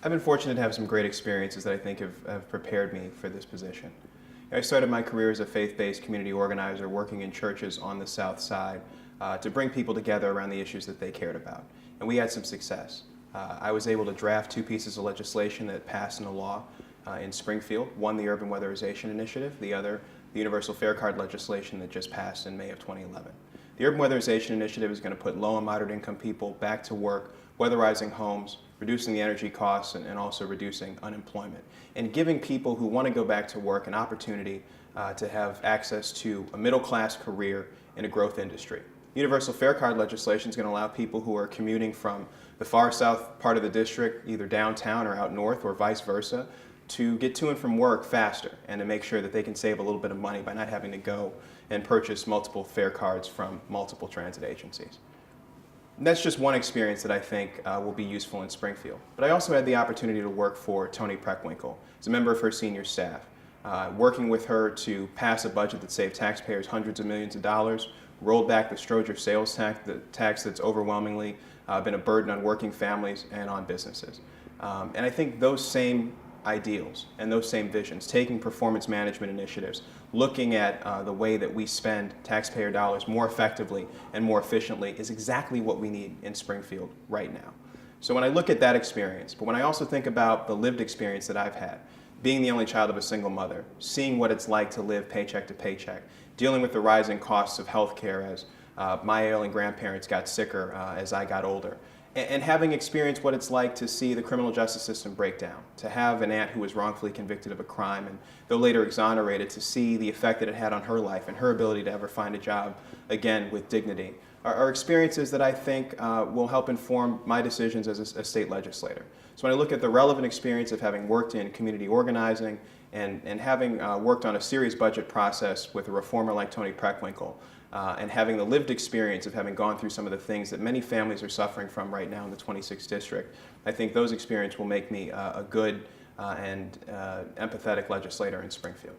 I've been fortunate to have some great experiences that I think have prepared me for this position. I started my career as a faith-based community organizer working in churches on the South Side to bring people together around the issues that they cared about. And we had some success. I was able to draft two pieces of legislation that passed into law in Springfield, one the Urban Weatherization Initiative, the other the Universal Fare Card legislation that just passed in May of 2011. The Urban Weatherization Initiative is going to put low and moderate income people back to work, weatherizing homes, reducing the energy costs, and also reducing unemployment, and giving people who want to go back to work an opportunity to have access to a middle-class career in a growth industry. Universal Fare Card legislation is going to allow people who are commuting from the far south part of the district, either downtown or out north, or vice versa, to get to and from work faster and to make sure that they can save a little bit of money by not having to go and purchase multiple fare cards from multiple transit agencies. And that's just one experience that I think will be useful in Springfield. But I also had the opportunity to work for Toni Preckwinkle as a member of her senior staff, working with her to pass a budget that saved taxpayers hundreds of millions of dollars, rolled back the Stroger sales tax, the tax that's overwhelmingly been a burden on working families and on businesses. And I think those same ideals and those same visions, taking performance management initiatives, looking at the way that we spend taxpayer dollars more effectively and more efficiently is exactly what we need in Springfield right now. So when I look at that experience, but when I also think about the lived experience that I've had, being the only child of a single mother, seeing what it's like to live paycheck to paycheck, dealing with the rising costs of healthcare as my ailing grandparents got sicker as I got older, and having experienced what it's like to see the criminal justice system break down, to have an aunt who was wrongfully convicted of a crime and though later exonerated, to see the effect that it had on her life and her ability to ever find a job again with dignity, are experiences that I think will help inform my decisions as a state legislator. So when I look at the relevant experience of having worked in community organizing and having worked on a serious budget process with a reformer like Toni Preckwinkle, and having the lived experience of having gone through some of the things that many families are suffering from right now in the 26th district, I think those experiences will make me a good and empathetic legislator in Springfield.